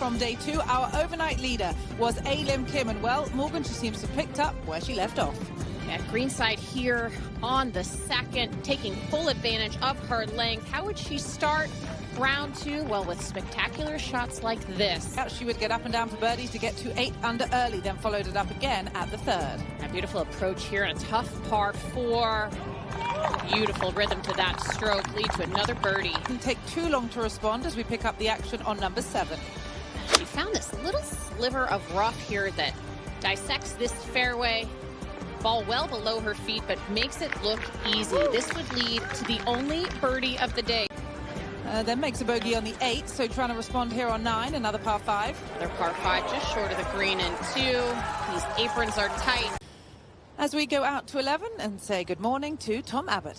from day 2. Our overnight leader was Lim Kim, and well, Morgan, she seems to have picked up where she left off. Yeah, greenside here on the second, taking full advantage of her length. How would she start round 2? Well, with spectacular shots like this. She would get up and down for birdies to get to 8 under early, then followed it up again at the 3rd. A beautiful approach here and a tough par 4. Beautiful rhythm to that stroke, lead to another birdie. It didn't take too long to respond as we pick up the action on number 7. She found this little sliver of rough here that dissects this fairway. Ball well below her feet, but makes it look easy. This would lead to the only birdie of the day. Then makes a bogey on the 8, so trying to respond here on 9, another par 5. Another par 5 just short of the green and 2. These aprons are tight. As we go out to 11 and say good morning to Tom Abbott.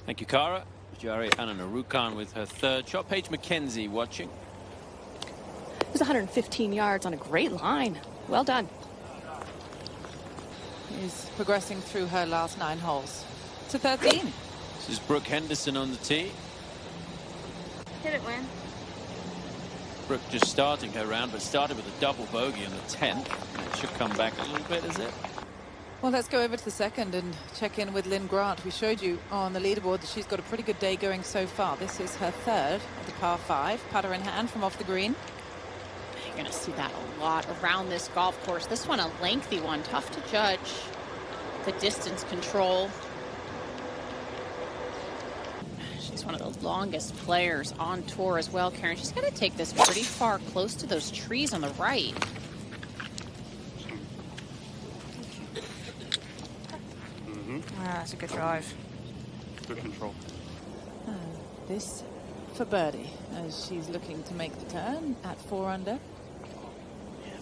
Thank you, Cara. Jari Ananarukan with her 3rd shot. Paige McKenzie watching. It was 115 yards on a great line. Well done. Is progressing through her last 9 holes to 13. This is Brooke Henderson on the tee. Hit it, Win. Brooke just starting her round, but started with a double bogey on the 10th. It should come back a little bit, is it? Well, let's go over to the 2nd and check in with Lynn Grant. We showed you on the leaderboard that she's got a pretty good day going so far. This is her 3rd of the par 5, putter in hand from off the green. You're going to see that a lot around this golf course. This one a lengthy one, tough to judge the distance control. She's one of the longest players on tour as well, Karen. She's going to take this pretty far close to those trees on the right. That's a good drive. Good control. This for birdie as she's looking to make the turn at 4 under.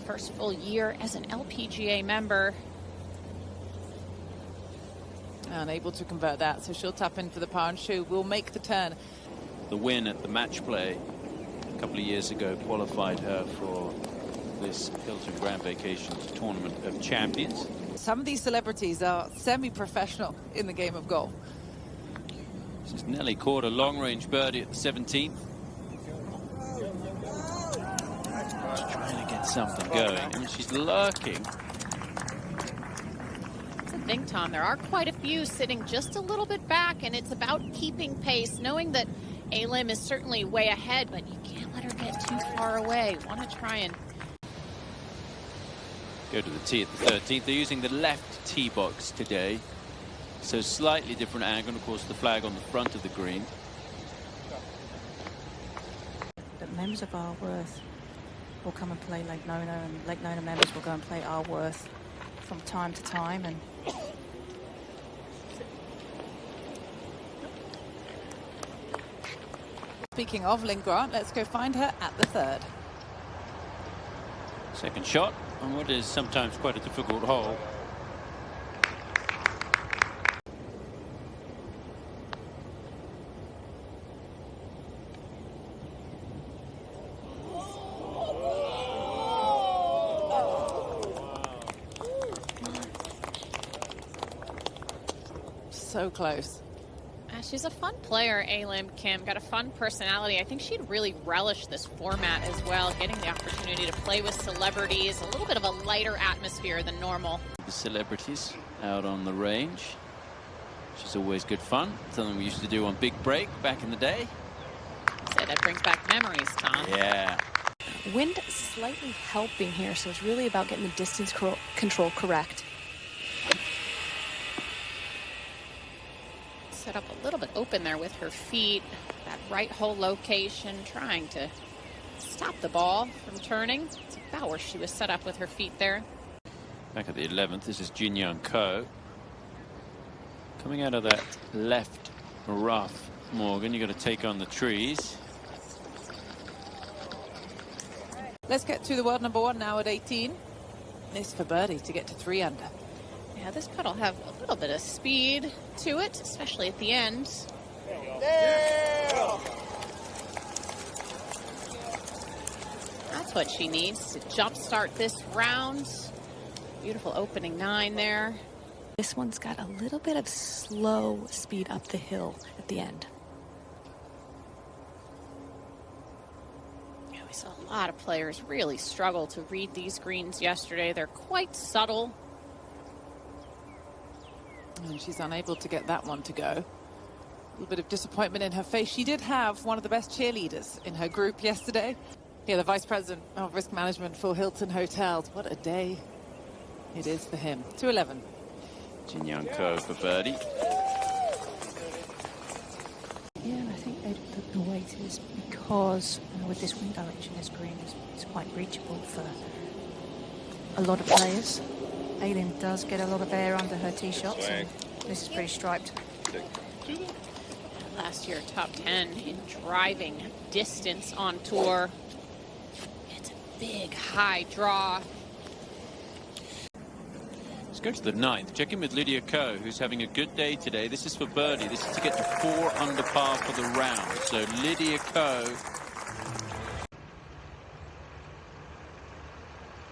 First full year as an LPGA member. Unable to convert that, so she'll tap in for the par and shoe. Will make the turn. The win at the match play a couple of years ago qualified her for this Hilton Grand Vacations Tournament of Champions. Some of these celebrities are semi-professional in the game of golf. This is Nelly caught a long-range birdie at the 17th. Just trying to get something going. I mean, she's lurking. That's the thing, Tom. There are quite a few sitting just a little bit back, and it's about keeping pace, knowing that Lim is certainly way ahead, but you can't let her get too far away. Want to try and go to the tee at the 13th. They're using the left tee box today, so slightly different angle. Of course, the flag on the front of the green. The members of Our Worth will come and play Lake Nona, and Lake Nona members will go and play Our Worth from time to time. And speaking of Lynn Grant, let's go find her at the 3rd. Second shot on what is sometimes quite a difficult hole. So close. She's a fun player, Lim Kim. Got a fun personality. I think she'd really relish this format as well, getting the opportunity to play with celebrities, a little bit of a lighter atmosphere than normal. The celebrities out on the range, which is always good fun. Something we used to do on Big Break back in the day. So that brings back memories, Tom. Yeah. wind slightly helping here, so it's really about getting the distance control correct. Set up a little bit open there with her feet. That right hole location, trying to stop the ball from turning. It's about where she was set up with her feet there. Back at the 11th, this is Lydia Co. Coming out of that left rough, Morgan, you've got to take on the trees. Let's get to the world number one now at 18. This for birdie to get to 3 under. Yeah, this putt will have a little bit of speed to it, especially at the end. That's what she needs to jumpstart this round. Beautiful opening 9 there. This one's got a little bit of slow speed up the hill at the end. Yeah, I saw a lot of players really struggle to read these greens yesterday. They're quite subtle. And she's unable to get that one to go. A little bit of disappointment in her face. She did have one of the best cheerleaders in her group yesterday. Yeah, the Vice President of Risk Management for Hilton Hotels. What a day it is for him. 2-11. Jin Ko for birdie. Yeah, and I think the weight is because with this wind direction, this green is quite reachable for a lot of players. Aileen does get a lot of air under her tee shots, and this is pretty striped. Last year, top 10 in driving distance on tour. It's a big high draw. Let's go to the 9th. Check in with Lydia Co, who's having a good day today. This is for birdie. This is to get to 4 under par for the round. So Lydia Co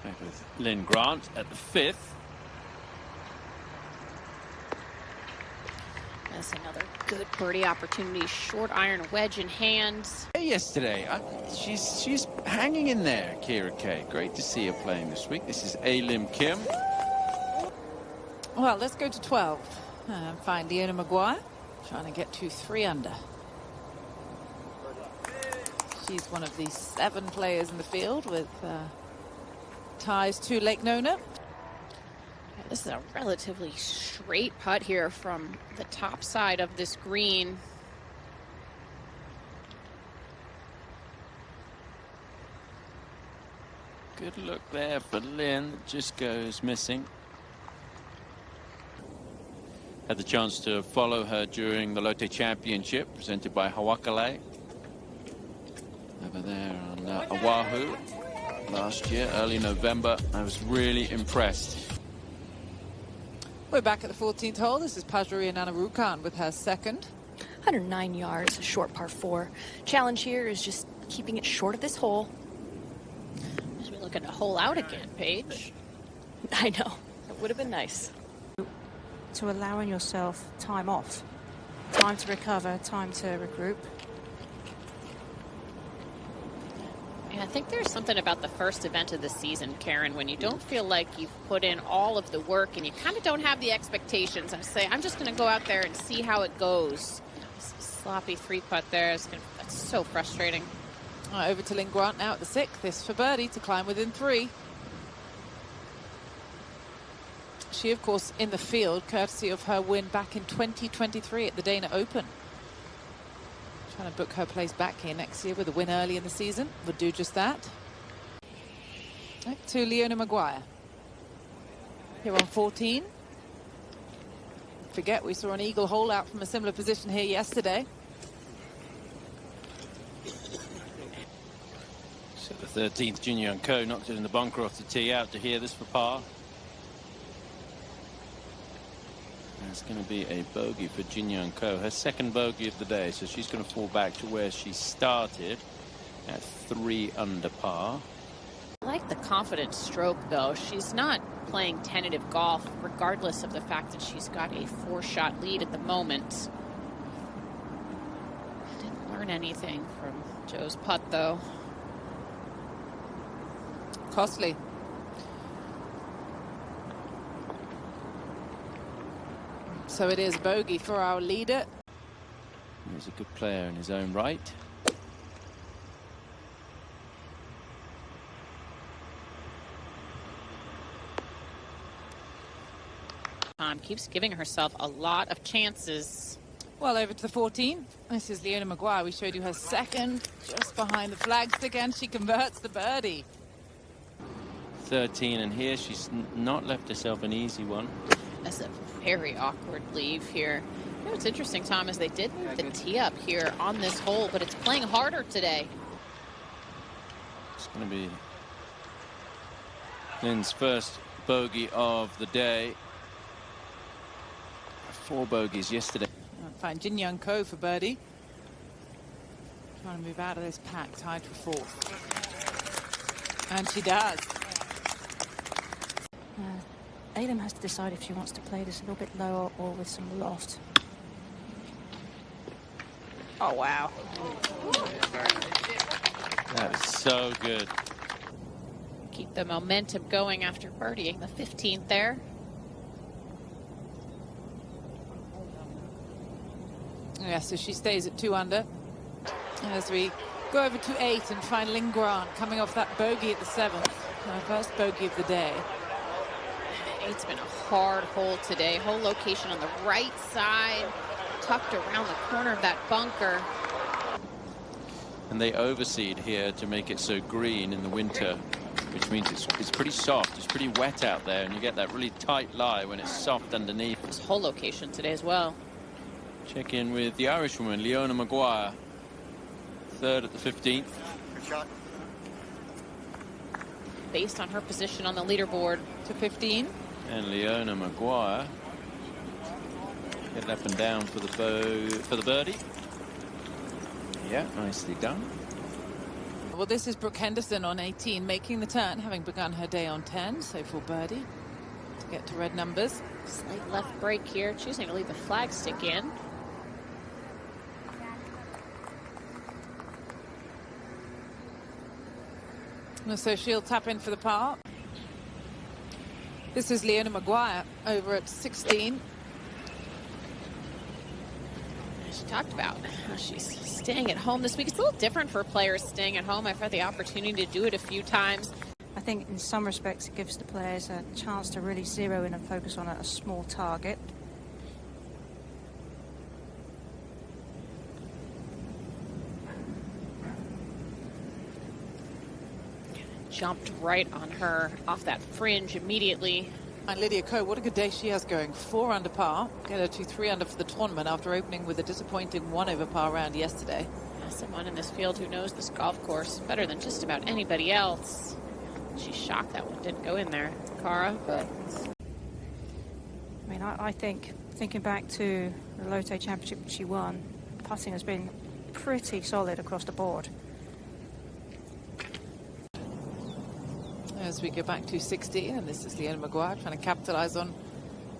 back with Lynn Grant at the 5th. That's another good birdie opportunity. Short iron wedge in hand. Yesterday, she's hanging in there, Kira Kay. Great to see her playing this week. This is A-Lim Kim. Well, let's go to 12 and find Leona Maguire trying to get to 3 under. She's one of the 7 players in the field with ties to Lake Nona. This is a relatively straight putt here from the top side of this green. Good look there for Lynn. Just goes missing. Had the chance to follow her during the Lotte Championship presented by Hawakale over there on Oahu last year, early November. I was really impressed. We're back at the 14th hole. This is Pajari Nanarukan with her second. 109 yards, a short par 4. Challenge here is just keeping it short of this hole. As we look at a hole out again, Paige. I know. It would have been nice. To allowing yourself time off, time to recover, time to regroup. Yeah, I think there's something about the first event of the season, Karen, when you don't feel like you've put in all of the work and you kind of don't have the expectations. I say, I'm just going to go out there and see how it goes. Sloppy 3-putt there. That's so frustrating. Over to Lynn Grant now at the 6th. This for birdie to climb within 3. She, of course, in the field, courtesy of her win back in 2023 at the Dana Open. Trying to book her place back here next year with a win early in the season. Would do just that. Back to Leona Maguire. Here on 14. Forget we saw an eagle hole out from a similar position here yesterday. So the 13th, Jin Ko knocked it in the bunker off the tee out to hear this for par. It's going to be a bogey for Jin Ko, her second bogey of the day, so she's going to fall back to where she started at 3 under par. I like the confident stroke, though. She's not playing tentative golf, regardless of the fact that she's got a 4-shot lead at the moment. Didn't learn anything from Joe's putt, though. Costly. So it is bogey for our leader. He's a good player in his own right. Keeps giving herself a lot of chances. Well, over to the 14. This is Leona Maguire. We showed you her second, just behind the flagstick, and she converts the birdie. 13, and here she's not left herself an easy one. That's a very awkward leave here. You know what's interesting, Tom, is they did move the tee up here on this hole, but it's playing harder today. It's going to be Lynn's first bogey of the day. 4 bogeys yesterday. Find Jin Young Ko for birdie. Trying to move out of this pack, tied for 4th. And she does. Aileen has to decide if she wants to play this a little bit lower or with some loft. Oh, wow. That is so good. Keep the momentum going after birdieing the 15th there. Yeah, so she stays at 2 under. As we go over to 8 and find Lynn Grant coming off that bogey at the 7th. Her first bogey of the day. 8's been a hard hole today. Hole location on the right side, tucked around the corner of that bunker. And they overseed here to make it so green in the winter, which means it's pretty soft. It's pretty wet out there, and you get that really tight lie when it's soft underneath. This hole location today as well. Check in with the Irishwoman, Leona Maguire. 3rd at the 15th. Good shot. Based on her position on the leaderboard. To 15. And Leona Maguire getting up and down for the birdie. Yeah, nicely done. Well, this is Brooke Henderson on 18, making the turn, having begun her day on 10. So for birdie to get to red numbers. Slight left break here, choosing to leave the flag stick in. So she'll tap in for the par. This is Leona Maguire over at 16. She talked about how she's staying at home this week. It's a little different for players staying at home. I've had the opportunity to do it a few times. I think in some respects it gives the players a chance to really zero in and focus on a small target. Jumped right on her off that fringe immediately. And Lydia Co, what a good day she has going. 4 under par. Get her to 3 under for the tournament after opening with a disappointing 1 over par round yesterday. Yeah, someone in this field who knows this golf course better than just about anybody else. She's shocked that one didn't go in there, Cara, but... I mean, I think, thinking back to the Lotte Championship she won, putting has been pretty solid across the board. As we go back to 16, and this is Leona Maguire trying to capitalize on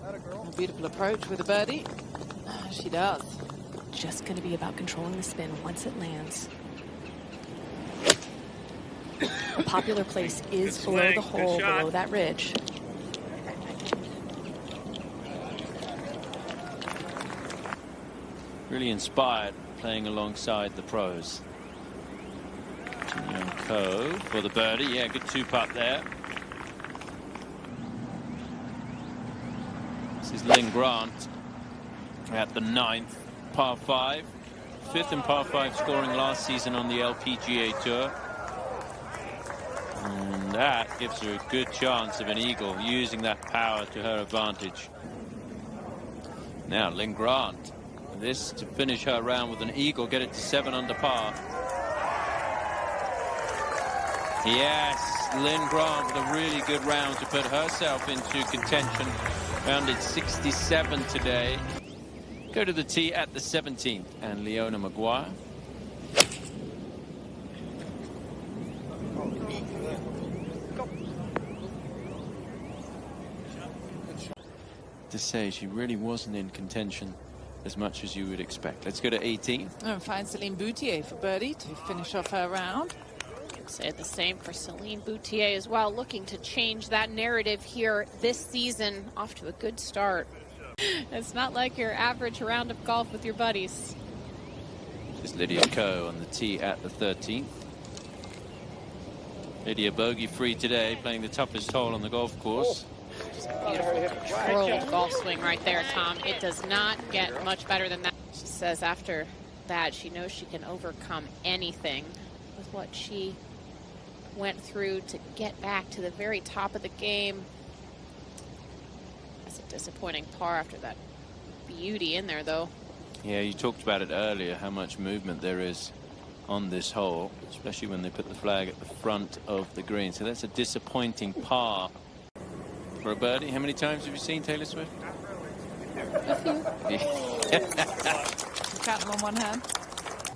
a beautiful approach with a birdie. She does. Just going to be about controlling the spin once it lands. A popular place is below the hole, below that ridge. Really inspired playing alongside the pros. Lydia Co for the birdie. Yeah, good 2-putt there. This is Lynn Grant at the 9th, par 5. 5th in par 5 scoring last season on the LPGA Tour. And that gives her a good chance of an eagle, using that power to her advantage. Now Lynn Grant, this to finish her round with an eagle, get it to 7 under par. Yes, Lynn Grant with a really good round to put herself into contention. Rounded 67 today. Go to the tee at the 17th, and Leona Maguire. To say she really wasn't in contention as much as you would expect. Let's go to 18. And find Celine Boutier for birdie to finish off her round. Say the same for Celine Boutier as well, looking to change that narrative here this season. Off to a good start. It's not like your average round of golf with your buddies. This is Lydia Co on the tee at the 13th. Lydia bogey-free today, playing the toughest hole on the golf course. Just a beautiful controlled golf swing right there, Tom. It does not get much better than that. She says after that she knows she can overcome anything with what she went through to get back to the very top of the game. That's a disappointing par after that beauty in there, though. Yeah, you talked about it earlier, how much movement there is on this hole, especially when they put the flag at the front of the green. So that's a disappointing par for a birdie. How many times have you seen Taylor Swift? A few. Count them on one hand.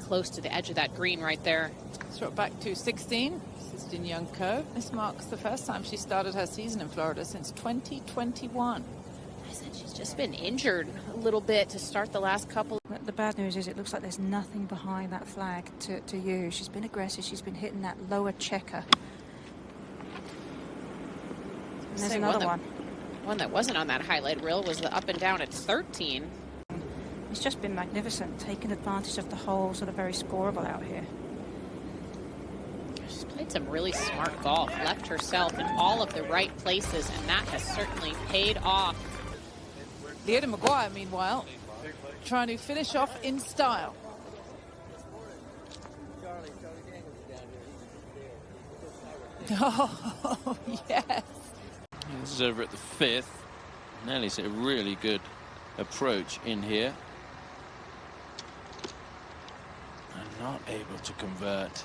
Close to the edge of that green right there. Shot back to 16. This is Lydia Co. This marks the first time she started her season in Florida since 2021. I said she's just been injured a little bit to start the last couple. The bad news is it looks like there's nothing behind that flag to use. She's been aggressive. She's been hitting that lower checker. And there's another one. One that wasn't on that highlight reel was the up and down at 13. It's just been magnificent, taking advantage of the hole, sort of very scoreable out here. She's played some really smart golf, left herself in all of the right places, and that has certainly paid off. Lydia Maguire, meanwhile, trying to finish off in style. Oh, yes. This is over at the 5th. Nelly's a really good approach in here. And not able to convert.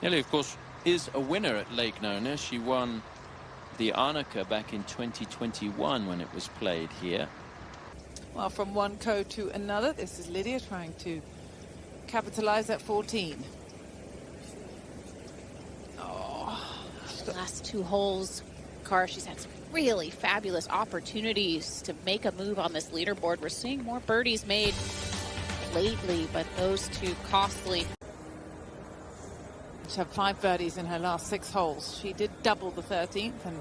Nelly, of course, is a winner at Lake Nona. She won the Arnica back in 2021 when it was played here. Well, from one co to another, this is Lydia trying to capitalize at 14. Oh, the last 2 holes, Cara, she's had some really fabulous opportunities to make a move on this leaderboard. We're seeing more birdies made lately, but those 2 costly. She had 5 birdies in her last 6 holes. She did double the 13th, and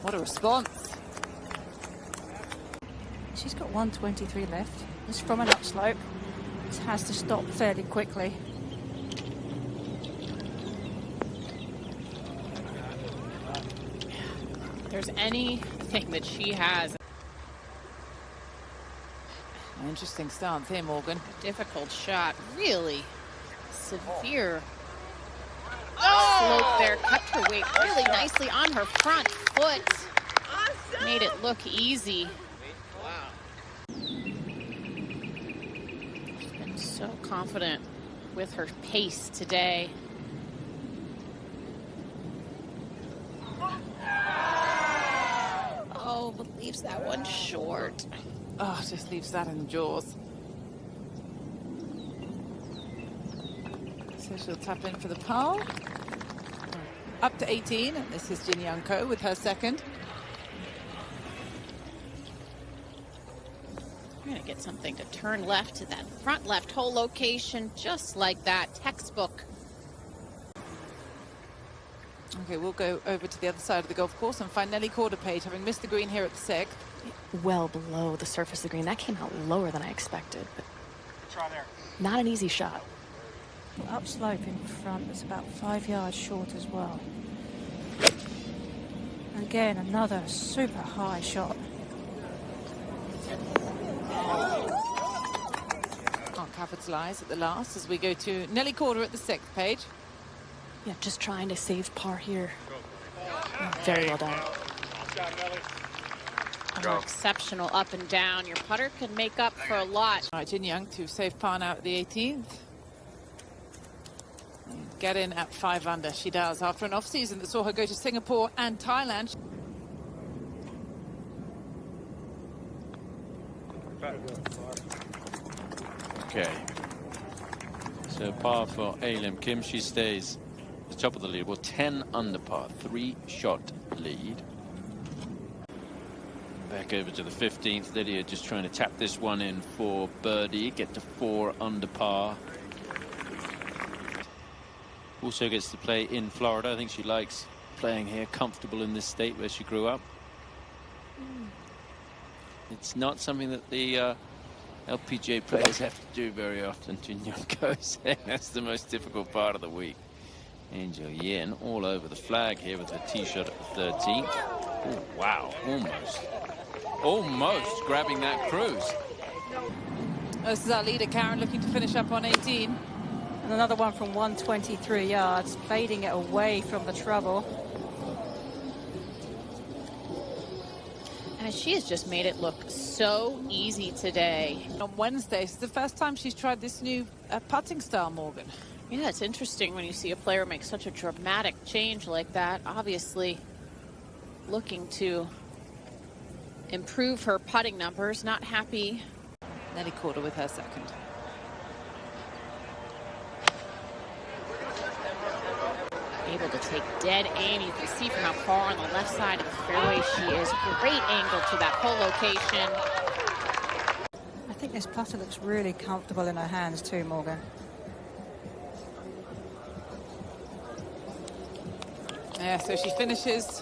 what a response. She's got 123 left. It's from an upslope. This has to stop fairly quickly. If there's anything that she has. Interesting stance here, Morgan. A difficult shot. Really severe slope there. Kept her weight really nicely on her front foot. Made it look easy. She's been so confident with her pace today. Oh, but leaves that one short. Oh, just leaves that in the jaws. So she'll tap in for the par. Up to 18, and this is Lydia Co with her second. We're going to get something to turn left to that front left hole location, just like that, textbook. Okay, we'll go over to the other side of the golf course and find Nelly Quarterpage, having missed the green here at the 6th. Well below the surface of the green. That came out lower than I expected, but not an easy shot. The upslope in front is about 5 yards short as well. And again, another super high shot. Can't capitalise at the last as we go to Nelly Quarter at the 6th, Page. Yeah, just trying to save par here. Very well done. Exceptional up and down. Your putter can make up for a lot. All right, Jin Young to save par now at the 18th. And get in at 5 under. She does after an off-season that saw her go to Singapore and Thailand. Okay. So par for Alim Kim. She stays at the top of the leaderboard. 10 under par. 3-shot lead. Back over to the 15th. Lydia just trying to tap this one in for birdie. Get to 4 under par. Also gets to play in Florida. I think she likes playing here. Comfortable in this state where she grew up. It's not something that the LPGA players have to do very often. Jin Young Co saying that's the most difficult part of the week. Angel Yin all over the flag here with her tee shot at the 13th. Oh, wow, almost grabbing that cruise. This is our leader, Karen, looking to finish up on 18. And another one from 123 yards, fading it away from the trouble. And she has just made it look so easy today. On Wednesday, it's the first time she's tried this new putting style, Morgan. Yeah, it's interesting when you see a player make such a dramatic change like that. Obviously looking to improve her putting numbers. Not happy. Nelly Quarter with her second. Able to take dead aim. You can see from how far on the left side of the fairway she is. Great angle to that hole location. I think This putter looks really comfortable in her hands too, Morgan. Yeah, so she finishes